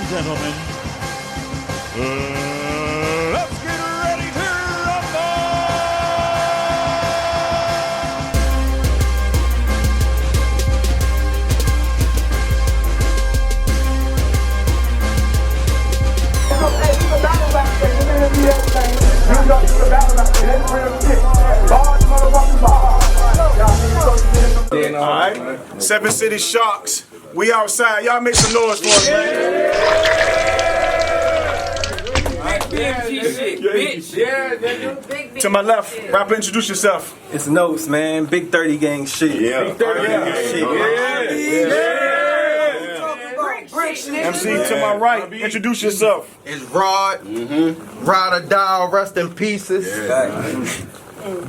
and gentlemen, let's get ready to rumble! Alright, Seven City Sharks, we outside. Y'all make some noise for us, man. To my left, rapper, introduce yourself. It's Notes, man. Big 30 gang shit. Yeah. Big 30 gang shit. MC to my right, introduce yourself. It's Rod. Ride or die, rest in pieces.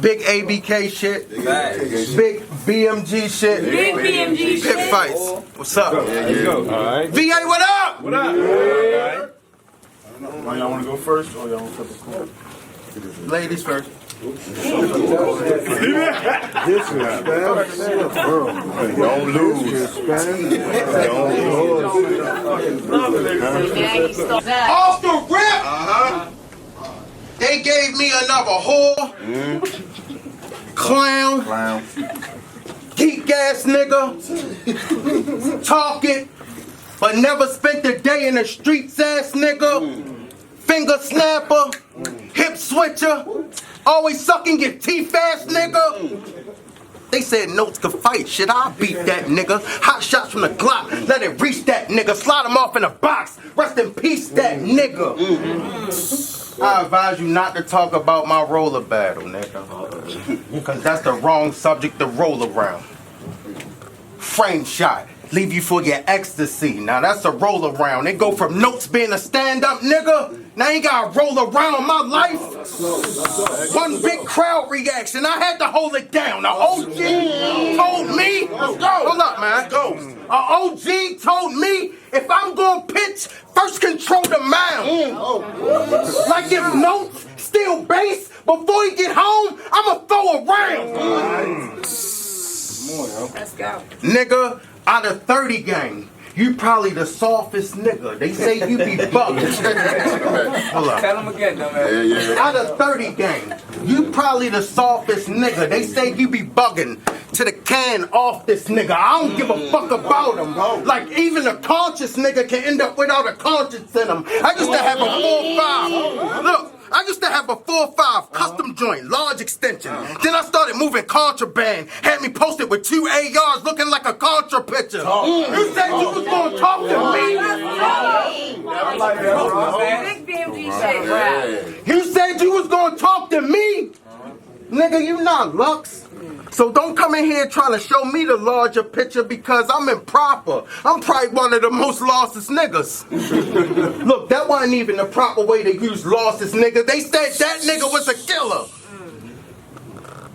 Big ABK shit. Big BMG shit. Big BMG shit. Pit fights. What's up? Let's go. Alright. VA, what up? What up? Alright. Y'all want to go first or y'all want to flip the coin? Ladies first. Don't lose. Off the rip! They gave me another whore. Clown. Geek ass nigga. Talking, but never spent a day in the streets ass nigga. Finger snapper. Hip switcher. Always sucking your teeth ass nigga. They said Notes could fight. Shit, I'll beat that nigga. Hot shots from the Glock. Let it reach that nigga. Slide him off in a box. Rest in peace, that nigga. I advise you not to talk about my roller battle, nigga. Because that's the wrong subject to roll around. Frame shot. Leave you for your ecstasy. Now that's a roll around. It go from Notes being a stand-up nigga. Now you gotta roll around my life. One big crowd reaction. I had to hold it down. The OG told me. Let's go. Hold up, man. Go. OG told me if I'm gonna pitch, first control the mound. Like if Notes steal base before he get home, I'ma throw a round. Let's go. Nigga, out of 30 gang, you probably the softest nigga. They say you be bugging. Hold up. Tell him again, though, man. Out of 30 gang, you probably the softest nigga. They say you be bugging to the can off this nigga. I don't give a fuck about him. Like even a conscious nigga can end up without a conscience in him. I used to have a 4-5. Look. I used to have a 4-5 custom joint, large extension. Then I started moving contraband. Had me posted with 2 ARs looking like a Contra picture. You said you was gonna talk to me? Big BMG shit, bro. You said you was gonna talk to me? Nigga, you not Lux. So don't come in here trying to show me the larger picture because I'm improper. I'm probably one of the most lostest niggas. Look, that wasn't even the proper way to use lostest nigga. They said that nigga was a killer.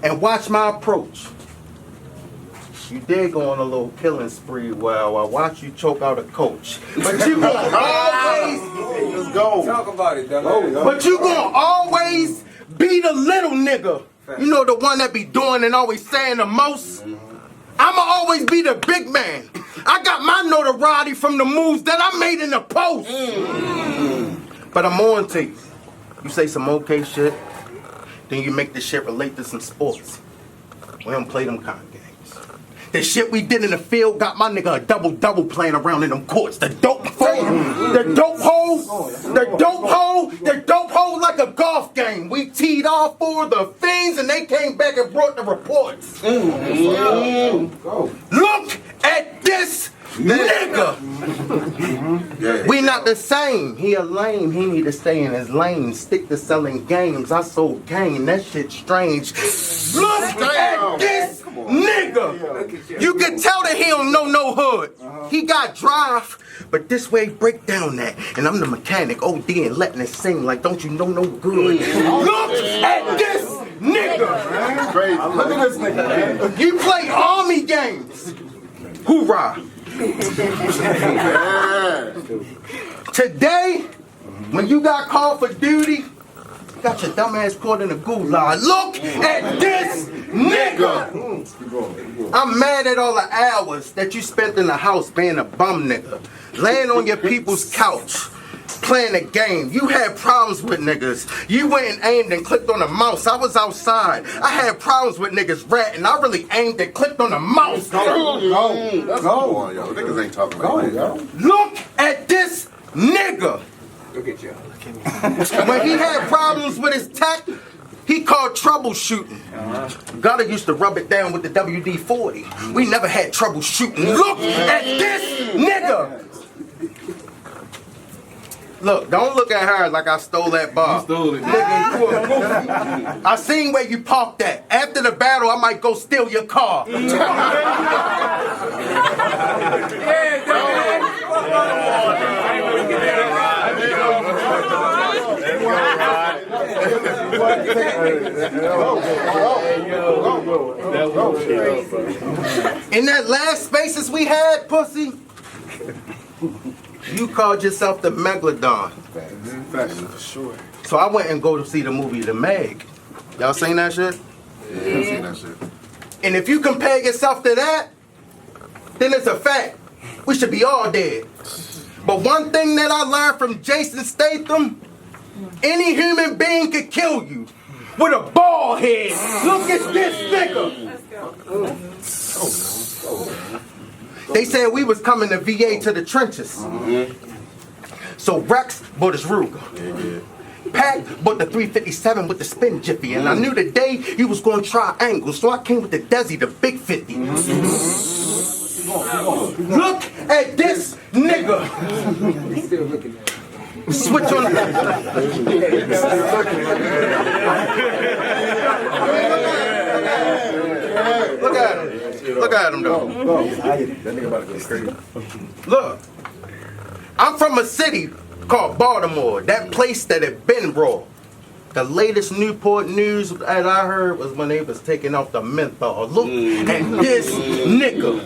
And watch my approach. You did go on a little killing spree while I watch you choke out a coach. But you gonna always... Let's go. Talk about it, though. But you gonna always be the little nigga. You know, the one that be doing and always saying the most? I'ma always be the big man. I got my notoriety from the moves that I made in the post. But I'm on to you. You say some okay shit, then you make the shit relate to some sports. We don't play them kind of games. The shit we did in the field got my nigga a double-double playing around in them courts. The dope hole like a golf game. We teed off for the fiends and they came back and brought the reports. Look at this nigga. We not the same. He a lame. He need to stay in his lane. Stick to selling games. I sold game. That shit strange. Look at this nigga. You can tell that he don't know no hood. He got drive, but this way break down that. And I'm the mechanic, OD and letting it sing like don't you know no good. Look at this nigga. Look at this nigga. You play army games. Hoorah. Today, when you got called for duty, you got your dumb ass caught in a gulag. Look at this nigga. I'm mad at all the hours that you spent in the house being a bum nigga, laying on your people's couch, playing a game. You had problems with niggas. You went and aimed and clicked on the mouse. I was outside. I had problems with niggas ratting. I really aimed and clicked on the mouse. Go. Niggas ain't talking about it. Look at this nigga. Look at y'all. When he had problems with his tech, he called troubleshooting. Gotta used to rub it down with the WD-40. We never had troubleshooting. Look at this nigga. Look, don't look at her like I stole that bar. You stole it. Nigga, you a goofy. I seen where you parked that. After the battle, I might go steal your car. In that last spaces we had, pussy, you called yourself the Megalodon. For sure. So I went and go to see the movie The Meg. Y'all seen that shit? Yeah, I seen that shit. And if you compare yourself to that, then it's a fact. We should be all dead. But one thing that I learned from Jason Statham, any human being could kill you with a ball head. Look at this nigga. They said we was coming to VA to the trenches. So Rex bought his Ruger. Pac bought the 357 with the spin jiffy. And I knew the day he was going to try angles, so I came with the Desi, the big 50. Look at this nigga. He's still looking at it. Switch on. Look at him. Look at him though. That nigga about to go crazy. Look, I'm from a city called Baltimore. That place that had been raw. The latest Newport news that I heard was when they was taking off the menthol. Look at this nigga.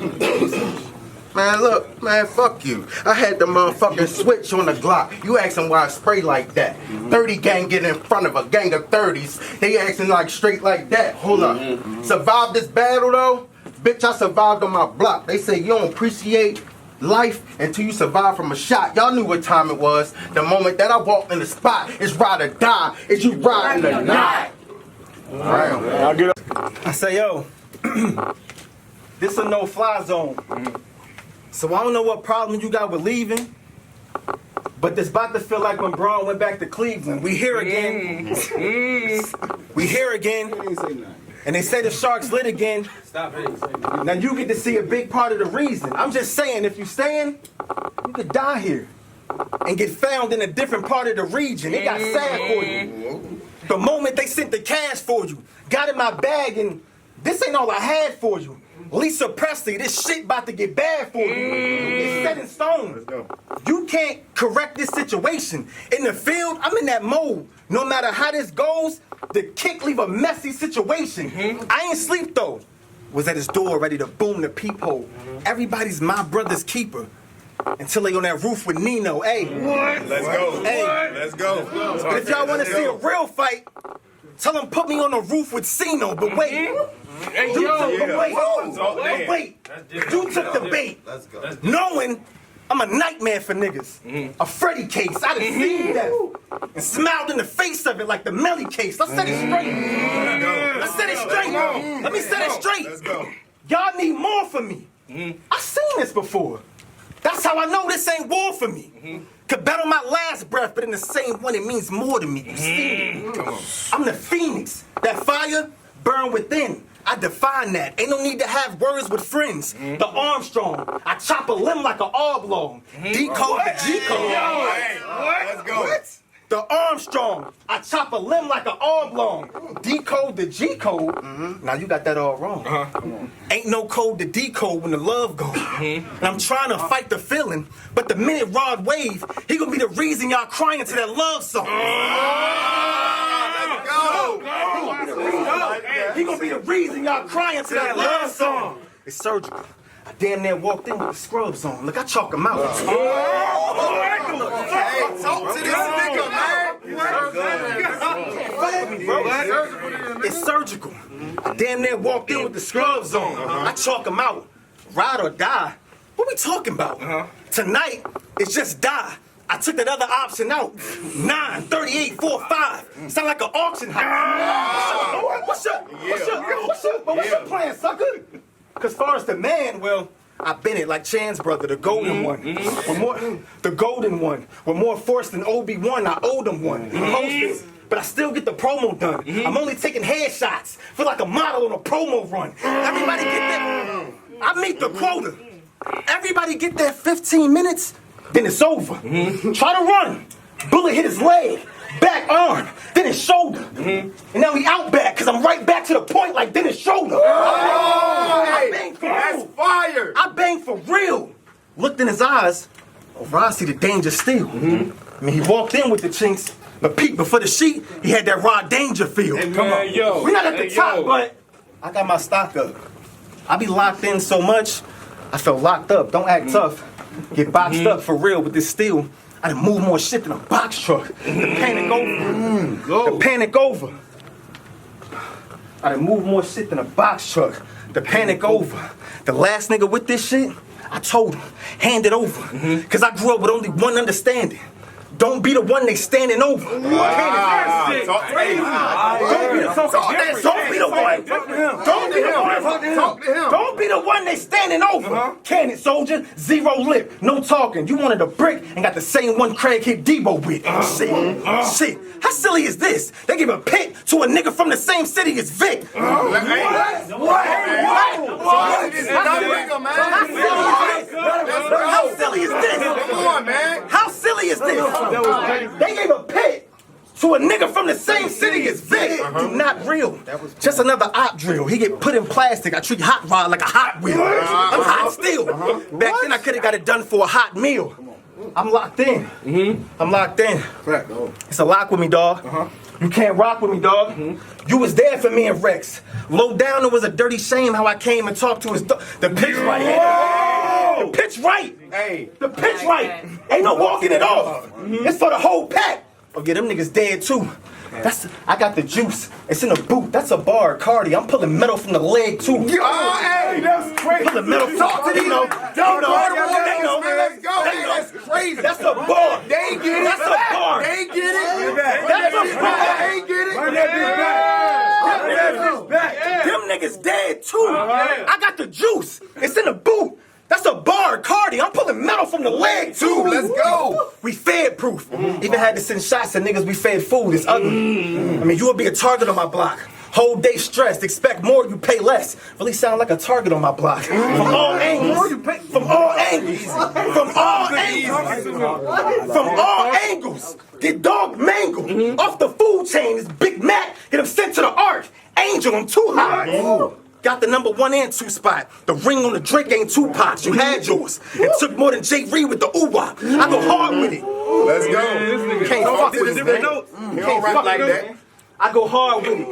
Man, look, man, fuck you. I had the motherfucking switch on the Glock. You asking why I spray like that. 30 gang get in front of a gang of 30s. They acting like straight like that. Hold up. Survived this battle though? Bitch, I survived on my block. They say you don't appreciate life until you survive from a shot. Y'all knew what time it was. The moment that I walked in the spot, it's ride or die. It's you riding or die. I'll get up. I say, yo, this a no-fly zone. So I don't know what problem you got with leaving, but it's about to feel like when Braun went back to Cleveland. We here again. We here again. And they say the Sharks lit again. Stop it. Now you get to see a big part of the reason. I'm just saying, if you staying, you could die here and get found in a different part of the region. It got sad for you. The moment they sent the cash for you, got in my bag, and this ain't all I had for you. Lisa Presley, this shit about to get bad for you. It's set in stone. You can't correct this situation. In the field, I'm in that mode. No matter how this goes, the kick leave a messy situation. I ain't sleep though. Was at his door ready to boom the peephole. Everybody's my brother's keeper. Until they on that roof with Nino. Hey. Let's go. Hey. Let's go. But if y'all want to see a real fight, tell them put me on the roof with Sino. But wait. Wait. You took the bait. Let's go. Knowing I'm a nightmare for niggas. A Freddy case. I done seen that. And smiled in the face of it like the Melly case. Let's set it straight. Let's set it straight. Let me set it straight. Let's go. Y'all need more from me. I seen this before. That's how I know this ain't war for me. Could bet on my last breath, but in the same one, it means more to me. You see me? I'm the phoenix. That fire burn within. I define that. Ain't no need to have words with friends. The Armstrong. I chop a limb like an oblong. Decode the G-code. Let's go. What? The Armstrong. I chop a limb like an oblong. Decode the G-code. Now you got that all wrong. Ain't no code to decode when the love goes. And I'm trying to fight the feeling, but the minute Rod wave, he gonna be the reason y'all crying to that love song. He gonna be the reason y'all crying to that love song. It's surgical. I damn near walked in with the scrubs on. Look, I chalk him out. Hey, talk to this nigga, man. bro. It's surgical. I damn near walked in with the scrubs on. I chalk them out. Ride or die. What we talking about? Tonight, it's just die. I took that other option out. 9, 38, 4, 5. Sound like an auction house. What's your plan, sucker? Cause far as the man, well, I've been it like Chan's brother, the golden one. The golden one. With more force than Obi-Wan, I owed him one. Posted, but I still get the promo done. I'm only taking headshots. Feel like a model on a promo run. Everybody get that. I meet the quota. Everybody get that 15 minutes, then it's over. Try to run. Bullet hit his leg, back arm, then his shoulder. And now he out back, cause I'm right back to the point like then his shoulder. I bang for real. Fire! I bang for real. Looked in his eyes. Oh, Rod see the danger still. I mean, he walked in with the chinks, but peep, before the sheet, he had that Rod danger feel. Come on. We're not at the top, but I got my stock up. I be locked in so much, I felt locked up. Don't act tough. Get boxed up for real with this steel. I done moved more shit than a box truck. The panic over. The panic over. I done moved more shit than a box truck. The panic over. The last nigga with this shit, I told him, hand it over. Cause I grew up with only one understanding. Don't be the one they standing over. Don't be the one. Don't be the one they standing over. Can it, soldier? Zero lip, no talking. You wanted a brick and got the same one Craig hit Debo with. Shit. How silly is this? They give a pick to a nigga from the same city as Vic. What? How silly is this? Come on, man. How silly is this? They gave a pit to a nigga from the same city as Vic. Not real. Just another op drill. He get put in plastic. I treat Hot Rod like a Hot Wheel. I'm hot still. Back then I could have got it done for a hot meal. I'm locked in. I'm locked in. It's a lock with me, dog. You can't rock with me, dog. You was there for me and Rex. Low down, it was a dirty shame how I came and talked to his dog. The pitch right. The pitch right. Hey. The pitch right. Ain't no walking it off. It's for the whole pack. Oh yeah, them niggas dead too. I got the juice. It's in the boot. That's a bar, Cardi. I'm pulling metal from the leg too. Hey, that's crazy. Pulling metal from the leg. Let's go. That's crazy. That's a bar. They get it. That's a bar. They get it. That's a bar. They get it. Them niggas dead too. I got the juice. It's in the boot. That's a bar, Cardi. I'm pulling metal from the leg too. Let's go. We fed proof. Even had to send shots to niggas we fed food. It's ugly. I mean, you would be a target on my block. Whole day stressed. Expect more, you pay less. Really sound like a target on my block. From all angles. From all angles. From all angles. From all angles. Get dog mangled. Off the food chain is Big Mac. Get him sent to the ark. Angel, I'm too hot. Got the number 1 and 2 spot. The ring on the drink ain't 2 pots. You had yours. It took more than Jay Reed with the ooh-wop. I go hard with it. Let's go. Can't fuck with it, man. You don't rap like that. I go hard with it.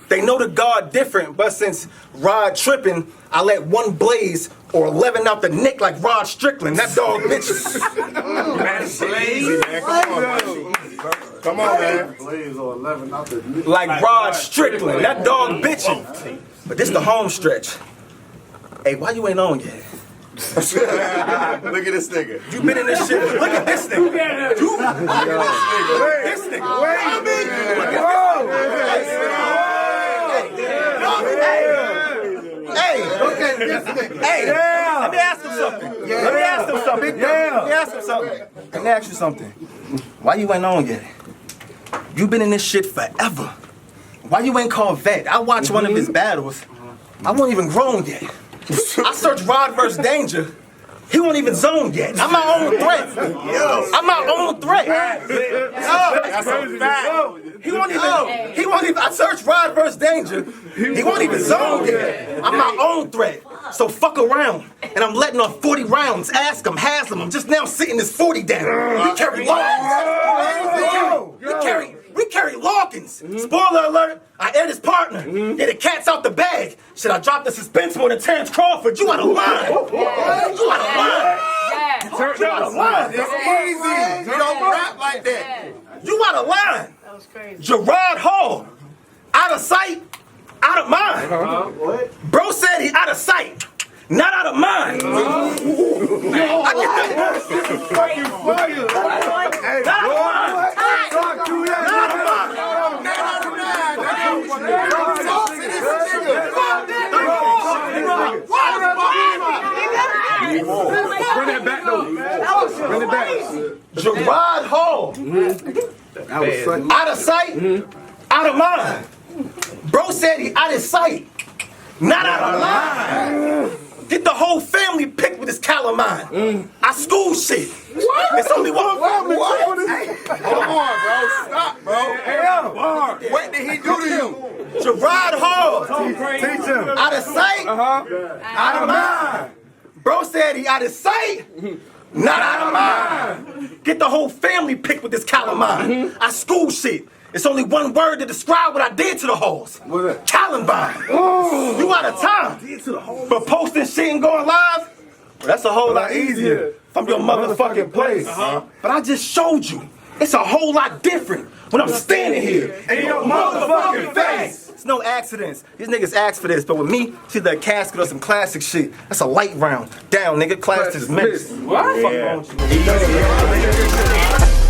They know the guard different, but since Rod tripping, I let one blaze or 11 out the nick like Rod Strickland. That dog bitches. Come on, man. Blaze or 11 out the nick. Like Rod Strickland. That dog bitching. But this the home stretch. Hey, why you ain't on yet? Look at this nigga. You been in this shit. Look at this nigga. Look at this nigga. Hey, let me ask him something. Let me ask you something. Why you ain't on yet? You been in this shit forever. Why you ain't called vet? I watched one of his battles. I wasn't even grown yet. I searched Rod vs. Danger. He won't even zone yet. I'm my own threat. I'm my own threat. That's a fact. He won't even, I searched Rod vs. Danger. He won't even zone yet. I'm my own threat. So fuck around. And I'm letting off 40 rounds. Ask him, Haslam. I'm just now sitting this 40 down. We carry Larkins. We carry Larkins. Spoiler alert, I aired his partner. Yeah, the cat's out the bag. Should I drop the suspense more than Terrence Crawford? You out of line. You out of line. You out of line. It's easy. You don't rap like that. You out of line. That was crazy. Gerard Hall. Out of sight, out of mind. What? Bro said he out of sight, not out of mind. I get that. Fucking fire. Hey, Not out of mind. Talk to that. Not out of mind. Run that back though. Run it back. Gerard Hall. That was such. Out of sight, out of mind. Bro said he out of sight, not out of mind. Get the whole family picked with this calamine. I school shit. What? It's only one. Hold on, bro. Stop, bro. What did he do to you? Gerard Hall. Teach him. Out of sight, out of mind. Bro said he out of sight, not out of mind. Get the whole family picked with this calamine. I school shit. It's only one word to describe what I did to the halls. What's that? Columbine. You out of time. But posting shit and going live, well, that's a whole lot easier from your motherfucking place. But I just showed you. It's a whole lot different when I'm standing here in your motherfucking face. It's no accidents. These niggas asked for this, but with me, see the casket or some classic shit. That's a light round. Down, nigga. Class dismissed. What? Fuck wrong with you?